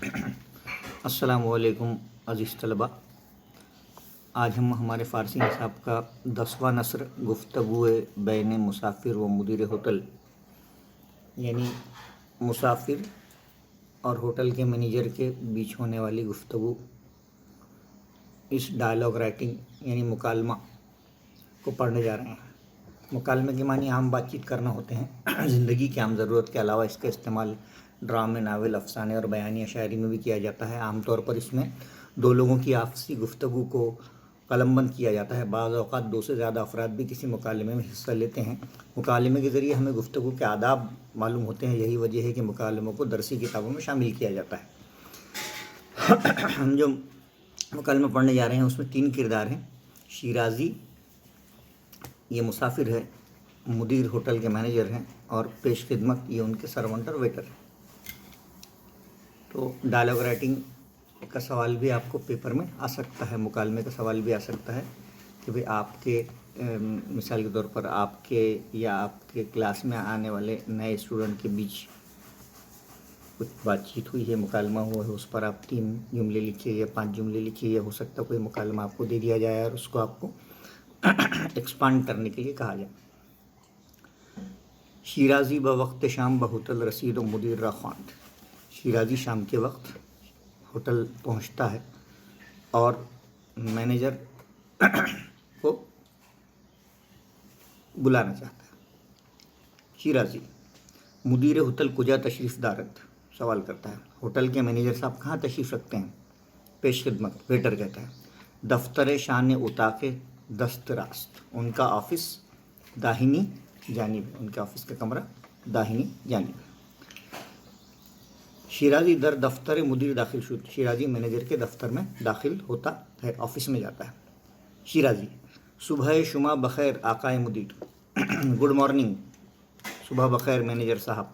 السلام علیکم عزیز طلباء، آج ہم ہمارے فارسی نصاب کا 10واں نثر گفتگو بین مسافر و مدیر ہوٹل یعنی مسافر اور ہوٹل کے مینیجر کے بیچ ہونے والی گفتگو، اس ڈائلاگ رائٹنگ یعنی مکالمہ کو پڑھنے جا رہے ہیں۔ مکالمے کے معنی عام بات چیت کرنا ہوتے ہیں۔ زندگی کی عام ضرورت کے علاوہ اس کا استعمال ڈرامے، ناول، افسانے اور بیانیہ شاعری میں بھی کیا جاتا ہے۔ عام طور پر اس میں دو لوگوں کی آپسی گفتگو کو قلم بند کیا جاتا ہے۔ بعض اوقات دو سے زیادہ افراد بھی کسی مکالمے میں حصہ لیتے ہیں۔ مکالمے کے ذریعے ہمیں گفتگو کے آداب معلوم ہوتے ہیں۔ یہی وجہ ہے کہ مکالموں کو درسی کتابوں میں شامل کیا جاتا ہے۔ ہم جو مکالمہ پڑھنے جا رہے ہیں اس میں 3 کردار ہیں۔ شیرازی یہ مسافر ہے، مدیر ہوٹل کے مینیجر ہیں، اور پیش خدمت یہ ان کے سرونٹ اور ویٹر ہیں۔ تو ڈائلاگ رائٹنگ کا سوال بھی آپ کو پیپر میں آ سکتا ہے، مکالمے کا سوال بھی آ سکتا ہے کہ بھئی آپ کے مثال کے طور پر آپ کے یا آپ کے کلاس میں آنے والے نئے اسٹوڈنٹ کے بیچ کچھ بات چیت ہوئی ہے، مکالمہ ہوا ہے، اس پر آپ 3 جملے لکھیے یا 5 جملے لکھیے، یا ہو سکتا ہے کوئی مکالمہ آپ کو دے دیا جائے اور اس کو آپ کو ایکسپانڈ کرنے کے لیے کہا جائے۔ شیرازی بوقت شام بہوٹل رسید و مدیر را خواند۔ شیرازی شام کے وقت ہوٹل پہنچتا ہے اور مینیجر کو بلانا چاہتا ہے۔ شیرازی مدیر ہوٹل کجا تشریف دارد، سوال کرتا ہے ہوٹل کے مینیجر صاحب کہاں تشریف رکھتے ہیں۔ پیش خدمت ویٹر کہتا ہے دفتر شان اتاق دست راست، ان کا آفس داہنی جانب ہے، ان کے آفس کا کمرہ داہنی جانب ہے۔ شیرازی در دفتر مدیر داخل شد، شیرازی مینیجر کے دفتر میں داخل ہوتا ہے، آفس میں جاتا ہے۔ شیرازی صبح شما بخیر آقائے مدیر، گڈ مارننگ، صبح بخیر مینیجر صاحب۔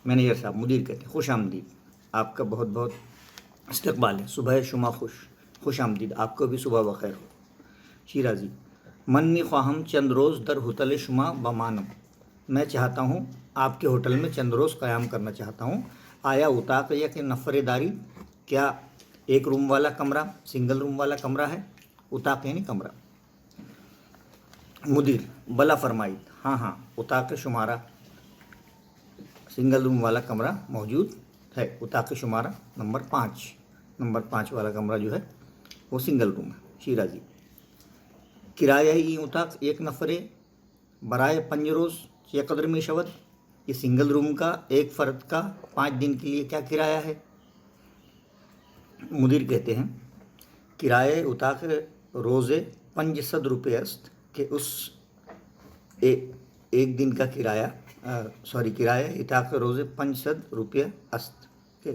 مینیجر صاحب مدیر کہتے ہیں خوش آمدید، آپ کا بہت بہت استقبال ہے۔ صبح شما خوش آمدید، آپ کو بھی صبح بخیر ہو۔ شیرازی من می خواہم چند روز در ہوٹل شما بمانم، میں چاہتا ہوں آپ کے ہوٹل میں چند روز قیام کرنا چاہتا ہوں۔ آیا اتاق یک نفر داری، کیا ایک روم والا کمرہ، سنگل روم والا کمرہ ہے۔ اتاق یعنی کمرہ۔ مدیر بلا فرمائید، ہاں ہاں اتاق شمارہ سنگل روم والا کمرہ موجود ہے۔ اتاق شمارہ نمبر 5 والا کمرہ جو ہے وہ سنگل روم ہے۔ شیرازی کرایہ ای اتاق ایک نفرے برائے 5 روز یہ قدر میں شود، یہ سنگل روم کا ایک فرد کا 5 دن کے لیے کیا کرایہ ہے۔ مدیر کہتے ہیں کرایہ اتاق روزے 500 روپے است، کہ اس ایک دن کا کرایہ کرایہ اتاق روزے 500 روپے است، کہ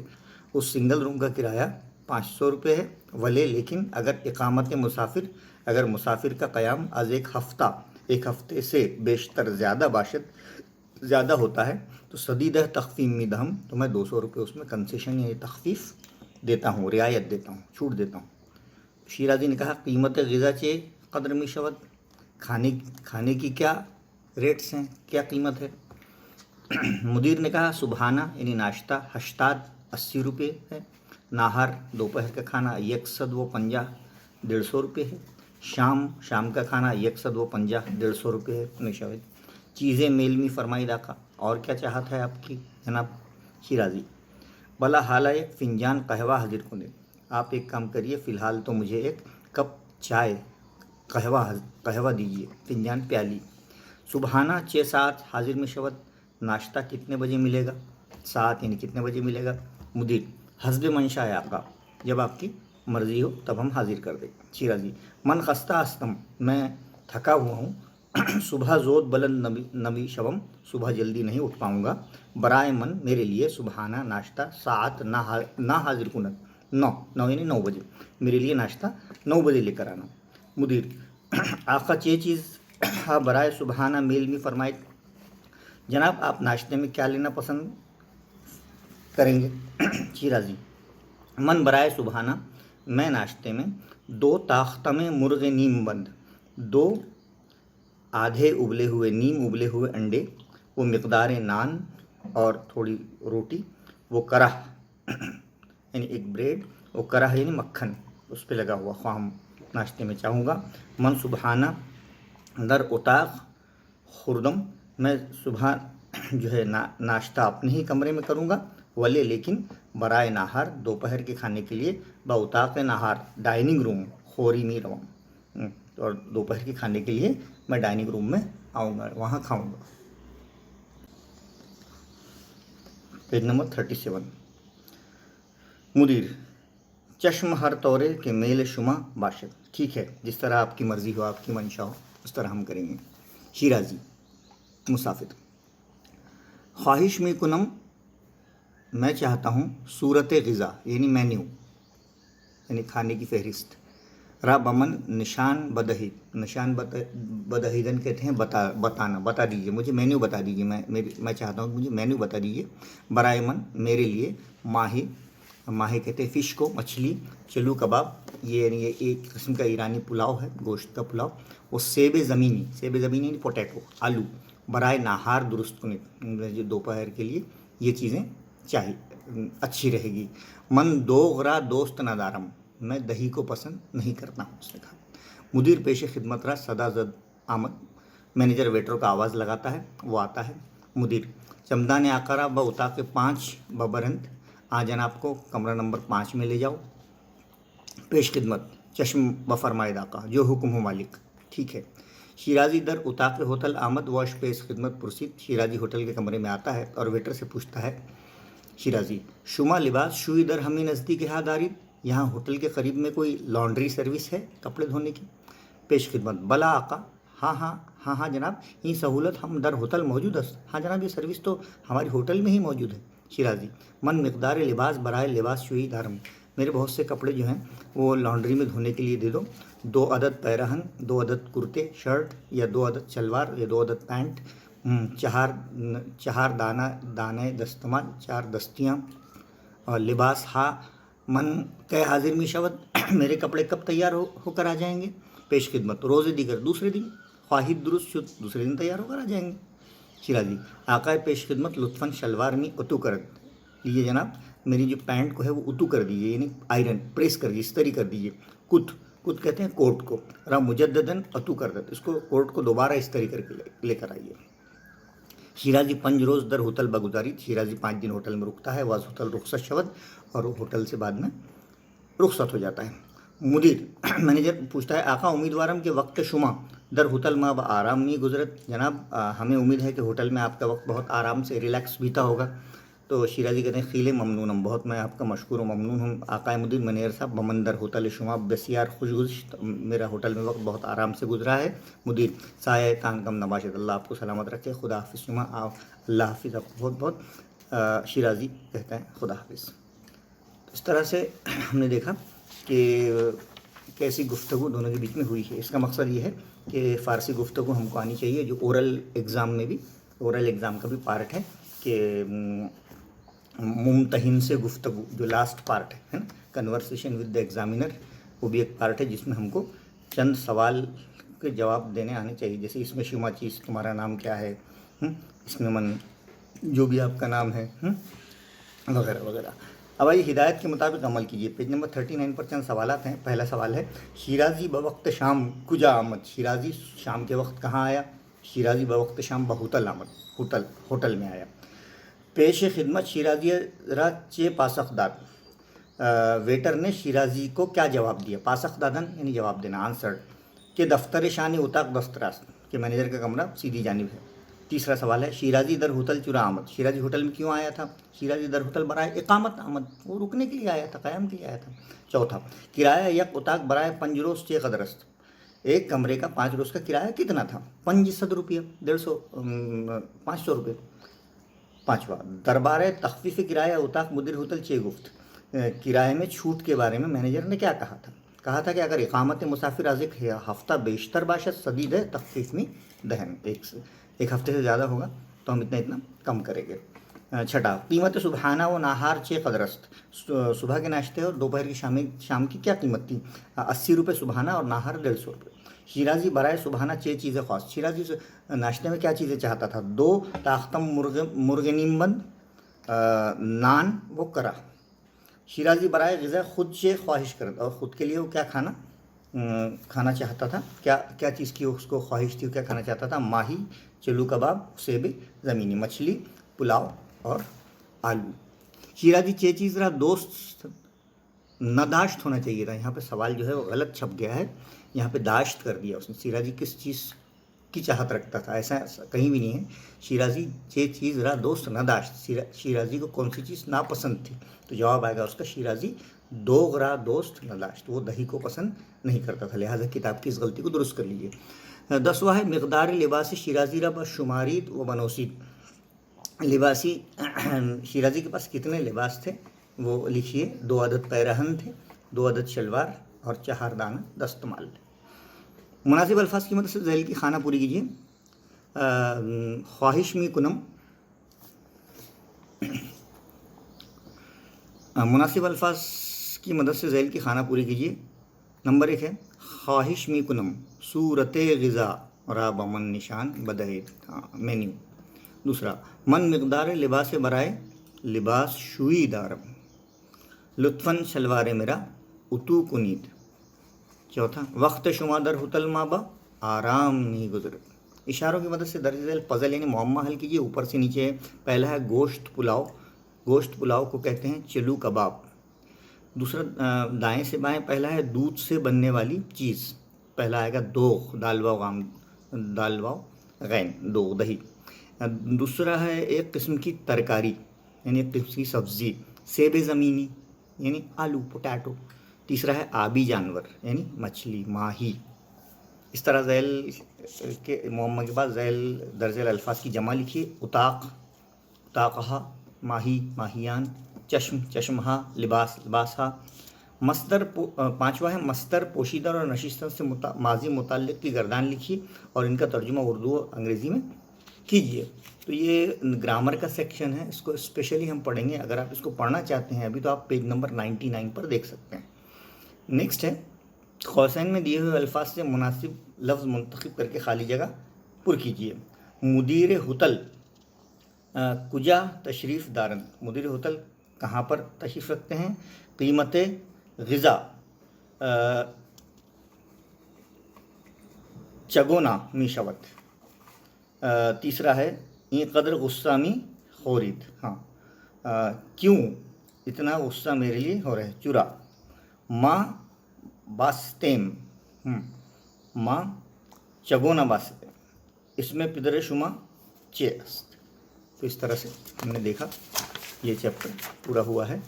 اس سنگل روم کا کرایہ 500 روپے ہے۔ ولے لیکن اگر اقامت مسافر، اگر مسافر کا قیام از ایک ہفتے سے بیشتر زیادہ ہوتا ہے تو سدیدہ تخفیف می دہم، تو میں 200 روپے اس میں کنسیشن یعنی تخفیف دیتا ہوں، رعایت دیتا ہوں، چھوٹ دیتا ہوں۔ شیرازی نے کہا قیمت غذا چے قدر می شود، کھانے کی کیا ریٹس ہیں، کیا قیمت ہے۔ مدیر نے کہا صبحانہ یعنی ناشتہ 80 روپے ہے، ناہار دوپہر کا کھانا 150 150 روپے ہے، شام کا کھانا 150 150 روپے ہے۔ نشاوت چیزیں میل می فرمائید آقا، اور کیا چاہت ہے آپ کی جناب۔ شیرازی بلا حالہ ایک فنجان قہوہ حاضر کن، آپ ایک کام کریے فی الحال تو مجھے ایک کپ چائے قہوہ دیجیے، فنجان پیالی۔ صبحانہ 6 ساعت حاضر میں شود، ناشتہ کتنے بجے ملے گا، ساعت یعنی کتنے بجے ملے گا۔ مدیر حسب منشاء آقا، جب آپ کی مرضی ہو تب ہم حاضر کر دیں۔ شیرازی من خستہ ہستم، میں تھکا ہوا ہوں۔ صبح زود بلند نبی شوم، صبح جلدی نہیں اٹھ پاؤں گا۔ برائے من میرے لیے صبحانہ ناشتہ ساعت نہ حاضر کنت، 9 یعنی 9 بجے، میرے لیے ناشتہ 9 بجے لے کر آنا۔ مدیر آقا چے چیز برائے صبحانہ میل می فرمائید، جناب آپ ناشتے میں کیا لینا پسند کریں گے۔ شیرازی من برائے صبحانہ، میں ناشتے میں 2 تاختم مرغ نیم بند، 2 آدھے ابلے ہوئے انڈے، وہ مقدار نان اور تھوڑی روٹی، وہ کرہ یعنی ایک بریڈ، اور کرہ یعنی مکھن اس پہ لگا ہوا، خواہ ناشتے میں چاہوں گا۔ من صبحانہ در اتاق خوردم، میں صبح جو ہے ناشتہ اپنے ہی کمرے میں کروں گا، ولے لیکن برائے نہار، دوپہر کے کھانے کے لیے، با اتاق نہار ڈائننگ روم خوری می روم، اور دوپہر کے کھانے کے لیے میں ڈائننگ روم میں آؤں گا، وہاں کھاؤں گا۔ Page number 37۔ مدیر چشم ہر طورے کے میل شما باشد، ٹھیک ہے، جس طرح آپ کی مرضی ہو، آپ کی منشا ہو، اس طرح ہم کریں گے۔ شیرازی مسافر، خواہش میں کنم، میں چاہتا ہوں، صورت غذا یعنی مینیو، یعنی کھانے کی فہرست، را بمن نشان بدہی، نشان بدہیدن کہتے ہیں بتانا، بتا دیجیے مجھے مینیو بتا دیجیے، میں چاہتا ہوں کہ مجھے مینیو بتا دیجیے، برائے من میرے لیے، ماہی، ماہی کہتے ہیں فش کو، مچھلی، چلو کباب، یہ ایک قسم کا ایرانی پلاؤ ہے، گوشت کا پلاؤ، وہ سیب زمینی یعنی پوٹیٹو، آلو، برائے نہار درست کنت، دوپہر کے لیے یہ چیزیں چاہیے، اچھی رہے گی۔ من دوغرا دوست ندارم، میں دہی کو پسند نہیں کرتا ہوں، اس نے کہا۔ مدیر پیش خدمت را صدا زد آمد، مینیجر ویٹر کو آواز لگاتا ہے، وہ آتا ہے۔ مدیر چمدان آقارا ب اتاق 5 ببرند، جناب کو کمرہ نمبر 5 میں لے جاؤ۔ پیش خدمت چشم بفرمائے آقا، جو حکم ہو مالک، ٹھیک ہے۔ شیرازی در اتاق ہوٹل آمد، واش پیش خدمت پرسید، شیرازی ہوٹل کے کمرے میں آتا ہے اور ویٹر سے پوچھتا ہے۔ شیرازی شما لباس شوئی در ہمیں نزدیک ہے دارید، یہاں ہوٹل کے قریب میں کوئی لانڈری سروس ہے کپڑے دھونے کی؟ پیش خدمت بلا آقا، ہاں جناب، یہ سہولت ہم در ہوٹل موجود ہے، ہاں جناب، یہ سروس تو ہماری ہوٹل میں ہی موجود ہے۔ شیرازی من مقدار لباس برائے لباس شوئی دارم، میرے بہت سے کپڑے جو ہیں وہ لانڈری میں دھونے کے لیے دے دو، 2 عدد پیرہن، 2 عدد کرتے شرٹ، یا 2 عدد شلوار، یا 2 عدد پینٹ، 4 دانے دستمال، 4 دستیاں، اور لباس ہا من کہ حاضر می شود، میرے کپڑے کب تیار ہو کر آ جائیں گے؟ پیش خدمت روز دیگر، دوسرے دن، خواہد درست شد، دوسرے دن تیار ہو کر آ جائیں گے۔ شیرازی آقائے پیش خدمت لطفاً شلوار می اتو کر دیجیے جناب، میری جو پینٹ کو ہے وہ اتو کر دیجیے، یعنی آئرن پریس کر دیجیے، استری کر دیجیے۔ کت کہتے ہیں کوٹ کو، را مجددن اتو کر دیتے، اس کو کوٹ کو دوبارہ استری کر کے لے کر آئیے۔ شیرازی 5 روز در ہوٹل بگزاری، شیرازی 5 دن ہوٹل میں رکتا ہے، واز ہوٹل رخصت شود، اور ہوٹل سے بعد میں رخصت ہو جاتا ہے۔ مدیر مینیجر پوچھتا ہے، آقا امیدوارم کہ وقت شما در ہوٹل میں اب آرام نہیں گزرت، جناب ہمیں امید ہے کہ ہوٹل میں آپ کا وقت بہت آرام سے ریلیکس بیتا ہوگا۔ تو شیرازی کہتے ہیں خیل ممنونم، بہت میں آپ کا مشکور و ممنون ہوں آقائے مدیر مینیجر صاحب، بمن در ہوٹل شما بسیار خوش گزشت، میرا ہوٹل میں وقت بہت آرام سے گزرا ہے۔ مدیر سایہ تان کم نباشت، اللہ آپ کو سلامت رکھے، خدا حافظ شما، اللہ حافظ آپ کو بہت بہت۔ شیرازی کہتا ہے خدا حافظ۔ اس طرح سے ہم نے دیکھا کہ کیسی گفتگو دونوں کے بیچ میں ہوئی ہے۔ اس کا مقصد یہ ہے کہ فارسی گفتگو ہم کو آنی چاہیے، جو اورل ایگزام میں بھی، اورل ایگزام کا بھی پارٹ ہے کہ ممتحن سے گفتگو، جو لاسٹ پارٹ ہے نا، کنورسیشن ود دا ایگزامینر، وہ بھی ایک پارٹ ہے جس میں ہم کو چند سوال کے جواب دینے آنے چاہیے، جیسے اس میں شما چیز تمہارا نام کیا ہے، اس میں من جو بھی آپ کا نام ہے، وغیرہ وغیرہ۔ اب آئیے ہدایت کے مطابق عمل کیجیے۔ پیج نمبر 39 پر چند سوالات ہیں۔ پہلا سوال ہے، شیرازی بوقت شام کجا آمد، شیرازی شام کے وقت کہاں آیا؟ شیرازی بوقت شام بہوٹل آمد، ہوٹل میں آیا۔ پیش خدمت شیرازی را چے پاسخ داد، ویٹر نے شیرازی کو کیا جواب دیا؟ پاسخ دادن یعنی جواب دینا، آنسر، کہ دفتر شانی اتاق دستراست، کہ مینیجر کا کمرہ سیدھی جانب ہے۔ تیسرا سوال ہے، شیرازی در ہوٹل چرا آمد، شیرازی ہوٹل میں کیوں آیا تھا؟ شیرازی در ہوٹل برائے اقامت آمد، وہ رکنے کے لیے آیا تھا، قیام کے لیے آیا تھا۔ چوتھا، کرایہ یک اتاق برائے 5 روز چے قدر است، ایک کمرے کا 5 روز کا کرایہ کتنا تھا؟ 500 روپیہ، 500 روپے۔ پانچواں، دربار تخفیف کرایہ اتاق مدیر ہوٹل چے گفت، کرائے میں چھوٹ کے بارے میں مینیجر نے کیا کہا تھا؟ کہا تھا کہ اگر اقامت مسافر ازک ہے ہفتہ بیشتر باشد صدید ہے تخفیف میں دہن، ایک ہفتے سے زیادہ ہوگا تو ہم اتنا کم کریں گے۔ چھٹا، قیمت صبحانہ و ناہار چے قدر است، صبح کے ناشتے اور دوپہر کی شام کی کیا قیمت تھی؟ 80 روپے صبحانہ اور ناہار 150 روپے۔ شیرازی برائے صبحانہ چے چیزیں خواست، شیرازی ناشتے میں کیا چیزیں چاہتا تھا؟ 2 تاختم مرغ نیمبند، نان و کرا۔ شیرازی برائے غذا خود سے خواہش کرتا، اور خود کے لیے وہ کیا کھانا چاہتا تھا، کیا چیز کی اس کو خواہش تھی، وہ کیا کھانا چاہتا تھا؟ ماہی، چلو کباب، سیب زمینی، مچھلی، پلاؤ اور آلو۔ شیرازی چھ چیز رہا دوست نہ داشت ہونا چاہیے تھا، یہاں پہ سوال جو ہے وہ غلط چھپ گیا ہے، یہاں پہ داشت کر دیا اس نے۔ شیرازی کس چیز کی چاہت رکھتا تھا؟ ایسا کہیں بھی نہیں ہے۔ شیرازی چھ چیز رہا دوست نہ داشت، شیرازی کو کون سی چیز ناپسند تھی؟ تو جواب آئے گا اس کا شیرازی دوغ رہا دوست نہ داشت، وہ دہی کو پسند نہیں کرتا تھا، لہٰذا کتاب کی اس غلطی کو درست کر لیجیے۔ 10واں ہے مقدار لباس شیرازی رب شمارید و بنوسید۔ لباسی شیرازی کے پاس کتنے لباس تھے وہ لکھیے۔ 2 عدد پیرہن تھے، 2 عدد شلوار اور 4 دانہ دستمال۔ مناسب الفاظ کی مدد سے ذیل کی خانہ پوری کیجیے۔ خواہش می کنم، مناسب الفاظ کی مدد سے ذیل کی خانہ پوری کیجیے۔ نمبر 1 ہے خواہش می کنم صورت غذا را بمن نشان بدہید، مینیو۔ دوسرا من مقدار لباس برائے لباس شوئی دارم، لطفاً شلوار میرا اتو کنید۔ چوتھا وقت شما در ہوتل مابا آرام نہیں گزر۔ اشاروں کی مدد سے درج ذیل پزل یعنی معمہ حل کیجیے، اوپر سے نیچے۔ پہلا ہے گوشت پلاؤ، گوشت پلاؤ کو کہتے ہیں چلو کباب۔ دوسرا دائیں سے بائیں، پہلا ہے دودھ سے بننے والی چیز، پہلا آئے گا دوغ، دال واؤ غین، دوغ دہی۔ دوسرا ہے ایک قسم کی ترکاری یعنی ایک قسم کی سبزی، سیب زمینی یعنی آلو پوٹیٹو۔ تیسرا ہے آبی جانور یعنی مچھلی ماہی۔ اس طرح ذیل کے معمہ کے بعد ذیل در ذیل الفاظ کی جمع لکھیے۔ اتاق، اتاقہا، ماہی، ماہیان، چشم، چشمہا، لباس، لباسہا۔ مصدر 5واں ہے مصدر پوشیدہ اور نشستہ سے ماضی متعلق کی گردان لکھیے اور ان کا ترجمہ اردو اور انگریزی میں کیجیے۔ تو یہ گرامر کا سیکشن ہے، اس کو اسپیشلی ہم پڑھیں گے۔ اگر آپ اس کو پڑھنا چاہتے ہیں ابھی تو آپ پیج نمبر 99 پر دیکھ سکتے ہیں۔ نیکسٹ ہے قوسین میں دیے ہوئے الفاظ سے مناسب لفظ منتخب کر کے خالی جگہ پر کیجیے۔ مدیر ہوتل کجا تشریف دارن، مدیر ہوتل کہاں پر تشریف رکھتے ہیں؟ قیمت غذا چگونا می شوت۔ تیسرا ہے این قدر غصہ می خورید، کیوں اتنا غصہ میرے لیے ہو رہا ہے؟ چورا ماں باستیم، ماں چگونا باستیم، اس میں پدر شما چے است۔ تو اس طرح سے ہم نے دیکھا یہ چیپٹر پورا ہوا ہے،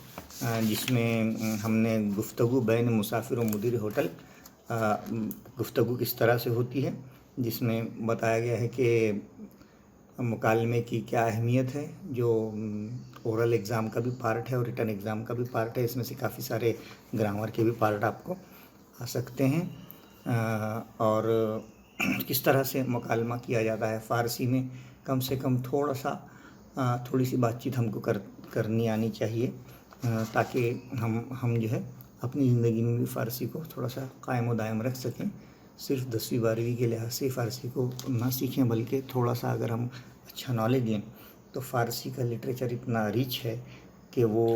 جس میں ہم نے گفتگو بین مسافر و مدیر ہوٹل، گفتگو کس طرح سے ہوتی ہے، جس میں بتایا گیا ہے کہ مکالمے کی کیا اہمیت ہے، جو اورل ایگزام کا بھی پارٹ ہے اور ریٹن ایگزام کا بھی پارٹ ہے۔ اس میں سے کافی سارے گرامر کے بھی پارٹ آپ کو آ سکتے ہیں، اور کس طرح سے مکالمہ کیا جاتا ہے فارسی میں۔ کم سے کم تھوڑی سی بات چیت ہم کو کرنی آنی چاہیے، تاکہ ہم جو ہے اپنی زندگی میں بھی فارسی کو تھوڑا سا قائم و دائم رکھ سکیں۔ صرف 10ویں 12ویں کے لحاظ سے فارسی کو نہ سیکھیں، بلکہ تھوڑا سا اگر ہم اچھا نالج دیں تو فارسی کا لٹریچر اتنا ریچ ہے کہ وہ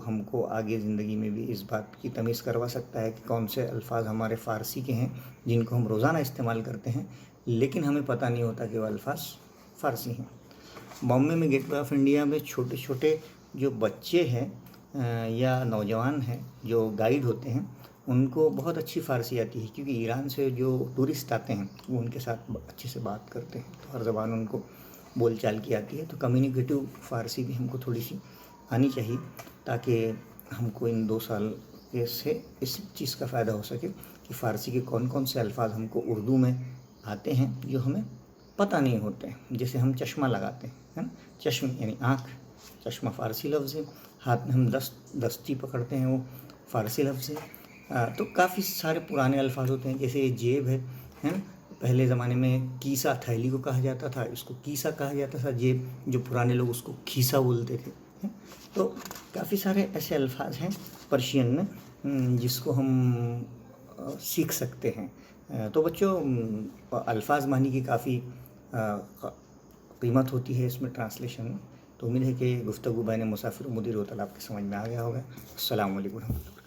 ہم کو آگے زندگی میں بھی اس بات کی تمیز کروا سکتا ہے کہ کون سے الفاظ ہمارے فارسی کے ہیں جن کو ہم روزانہ استعمال کرتے ہیں، لیکن ہمیں پتہ نہیں ہوتا کہ وہ الفاظ فارسی ہیں۔ بامبے میں گیٹ وے آف انڈیا میں چھوٹے چھوٹے جو بچے ہیں یا نوجوان ہیں جو گائیڈ ہوتے ہیں، ان کو بہت اچھی فارسی آتی ہے، کیونکہ ایران سے جو ٹورسٹ آتے ہیں وہ ان کے ساتھ اچھے سے بات کرتے ہیں، تو ہر زبان ان کو بول چال کی آتی ہے۔ تو کمیونیکیٹو فارسی بھی ہم کو تھوڑی سی آنی چاہیے، تاکہ ہم کو ان 2 سال سے اس چیز کا فائدہ ہو سکے کہ فارسی کے کون کون سے الفاظ ہم کو اردو میں آتے ہیں جو ہمیں پتہ نہیں ہوتے ہیں۔ جیسے ہم چشمہ لگاتے ہیں، چشم یعنی آنکھ، چشمہ فارسی لفظ ہے۔ ہاتھ میں ہم دستی پکڑتے ہیں، وہ فارسی لفظ ہے۔ تو کافی سارے پرانے الفاظ ہوتے ہیں، جیسے یہ جیب ہے نا، پہلے زمانے میں کیسا تھیلی کو کہا جاتا تھا، اس کو کیسا کہا جاتا تھا جیب، جو پرانے لوگ اس کو کھیسا بولتے تھے۔ تو کافی سارے ایسے الفاظ ہیں پرشین میں جس کو ہم سیکھ سکتے ہیں۔ تو بچوں الفاظ مانی کی کافی قیمت ہوتی ہے اس میں ٹرانسلیشن میں، تو امید ہے کہ گفتگو بین مسافر و مدیر ہوٹل آپ کے سمجھ میں آ گیا ہوگا. السلام علیکم ورحمۃ اللہ.